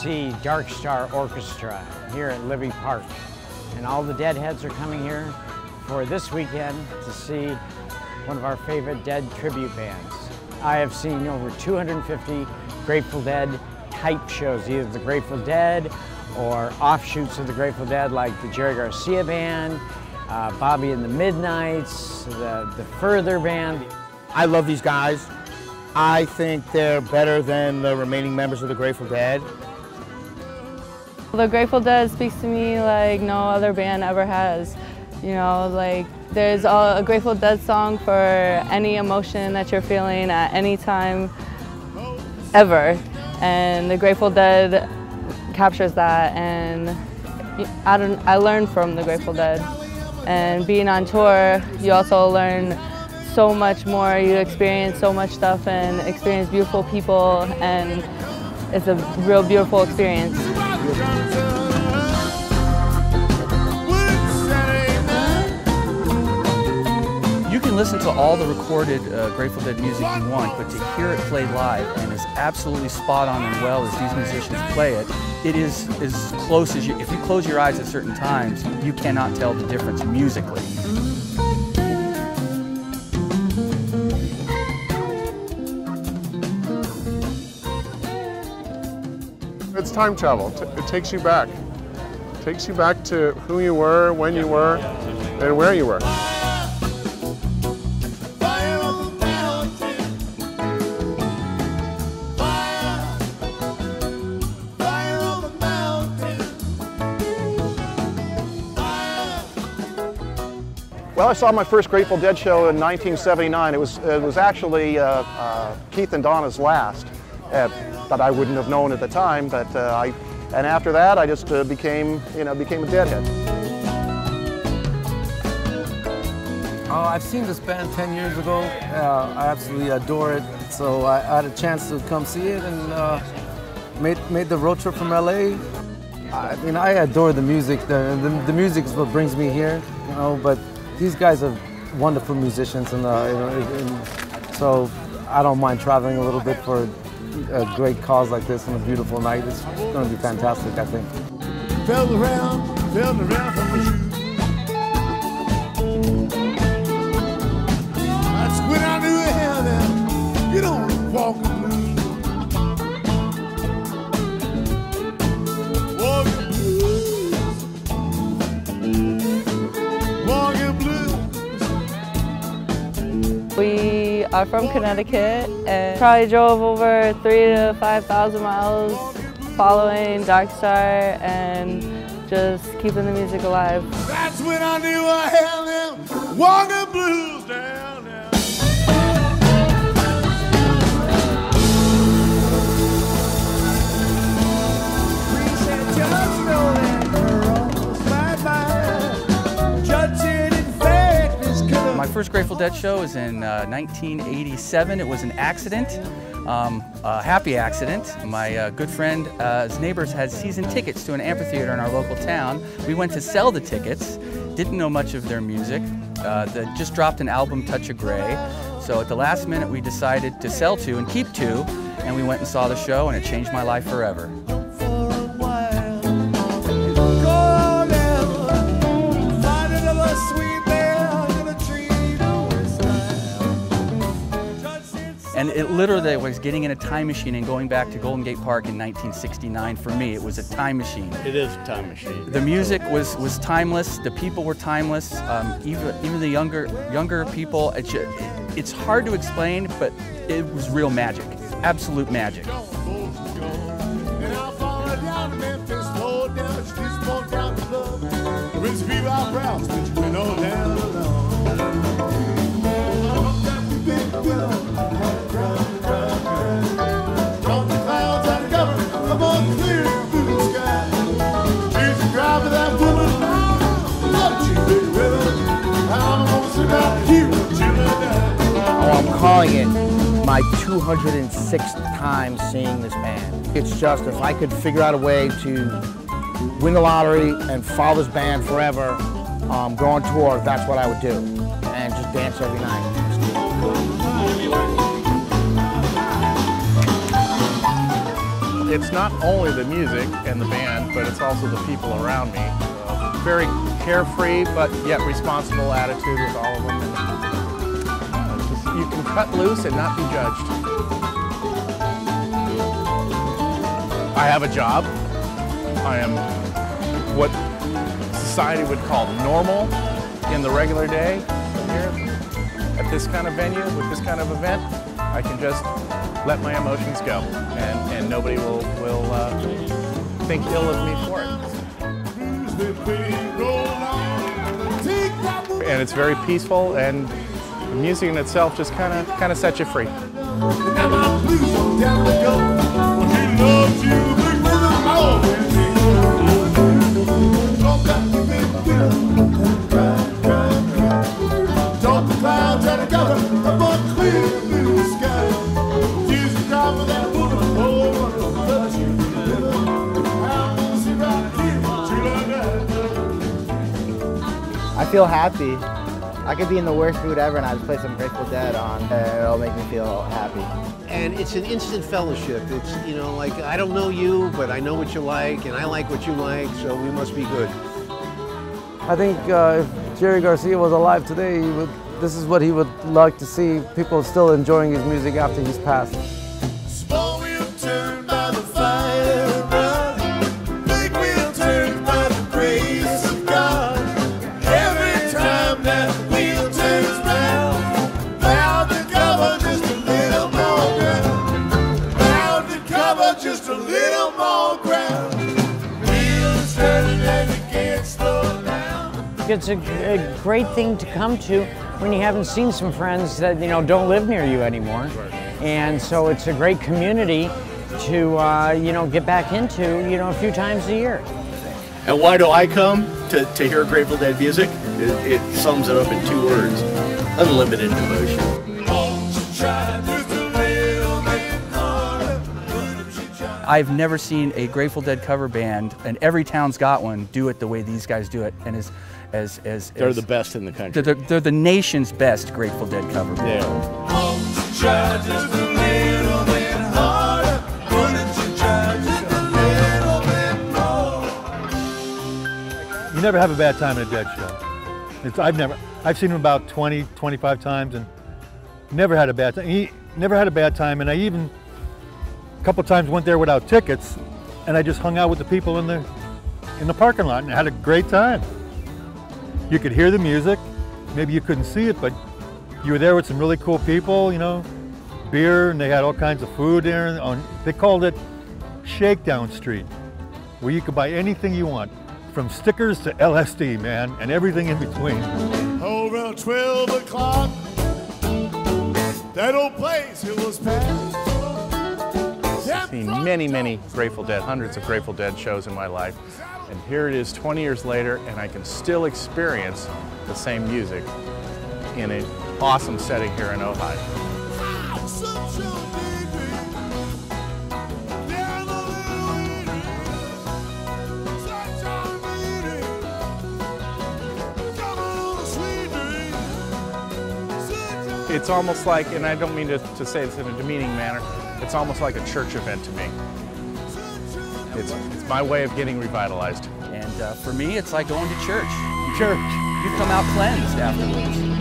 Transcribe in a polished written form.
see Dark Star Orchestra here at Libbey Park. And all the Deadheads are coming here for this weekend to see one of our favorite Dead tribute bands. I have seen over 250 Grateful Dead type shows, either the Grateful Dead or offshoots of the Grateful Dead like the Jerry Garcia Band, Bobby and the Midnights, the Further Band. I love these guys. I think they're better than the remaining members of the Grateful Dead. The Grateful Dead speaks to me like no other band ever has. You know, like there's a Grateful Dead song for any emotion that you're feeling at any time ever. And the Grateful Dead captures that, and I learned from the Grateful Dead. And being on tour, you also learn so much more. You experience so much stuff and experience beautiful people, and it's a real beautiful experience. You can listen to all the recorded Grateful Dead music you want, but to hear it played live and as absolutely spot on and well as these musicians play it, it is as close as you, if you close your eyes at certain times, you cannot tell the difference musically. It's time travel. It takes you back. It takes you back to who you were, when you were, and where you were. Well, I saw my first Grateful Dead show in 1979. It was actually Keith and Donna's last, but I wouldn't have known at the time. And after that, I just became a Deadhead. I've seen this band 10 years ago. I absolutely adore it. So I had a chance to come see it and made the road trip from LA. I mean, I adore the music. The music is what brings me here, you know. But these guys are wonderful musicians, and so I don't mind traveling a little bit for a great cause like this on a beautiful night. It's going to be fantastic, I think. Felt around from my shoes. That's when I knew how now. You don't walk the blues. Walking blues. Walking blues. We are from Connecticut and probably drove over 3,000 to 5,000 miles following Dark Star and just keeping the music alive. That's when I knew I had them walking blues down now. My first Grateful Dead show was in 1987. It was an accident, a happy accident. My good friend's neighbors had season tickets to an amphitheater in our local town. We went to sell the tickets, didn't know much of their music. They just dropped an album, Touch of Grey. So at the last minute we decided to sell two and keep two, and we went and saw the show, and it changed my life forever. And it literally was getting in a time machine and going back to Golden Gate Park in 1969 for me. It was a time machine. It is a time machine. The music was timeless. The people were timeless. Even the younger people. It's hard to explain, but it was real magic. Absolute magic. I'm calling it my 206th time seeing this band. It's just, if I could figure out a way to win the lottery and follow this band forever, go on tour, that's what I would do. And just dance every night. it's not only the music and the band, but it's also the people around me. Very carefree, but yet responsible attitude with all of them. You can cut loose and not be judged. I have a job. I am what society would call normal in the regular day. Here at this kind of venue, with this kind of event, I can just let my emotions go, and nobody will think ill of me for it. And it's very peaceful, and the music in itself just kind of sets you free. I feel happy. I could be in the worst mood ever and I just play some Grateful Dead on and it'll make me feel happy. And it's an instant fellowship. It's, you know, like, I don't know you, but I know what you like and I like what you like, so we must be good. I think if Jerry Garcia was alive today, this is what he would like to see, people still enjoying his music after he's passed. Just a little more ground. It's a great thing to come to when you haven't seen some friends that, you know, don't live near you anymore. And so it's a great community to, you know, get back into, you know, a few times a year. And why do I come? To hear Grateful Dead music? It sums it up in 2 words: unlimited devotion. I've never seen a Grateful Dead cover band, and every town's got one, do it the way these guys do it. And they're the best in the country. They're the nation's best Grateful Dead cover band. You never have a bad time at a Dead show. I've seen him about 20, 25 times and never had a bad time. He never had a bad time, and I even a couple times went there without tickets, and I just hung out with the people in the parking lot and had a great time. You could hear the music, maybe you couldn't see it, but you were there with some really cool people, you know, beer, and they had all kinds of food there. They called it Shakedown Street, where you could buy anything you want, from stickers to LSD, man, and everything in between. Around 12 o'clock, that old place, it was packed. I've seen many Grateful Dead, hundreds of Grateful Dead shows in my life, and here it is 20 years later, and I can still experience the same music in an awesome setting here in Ojai. It's almost like, and I don't mean to say this in a demeaning manner, it's almost like a church event to me. It's my way of getting revitalized. And for me, it's like going to church. You come out cleansed afterwards.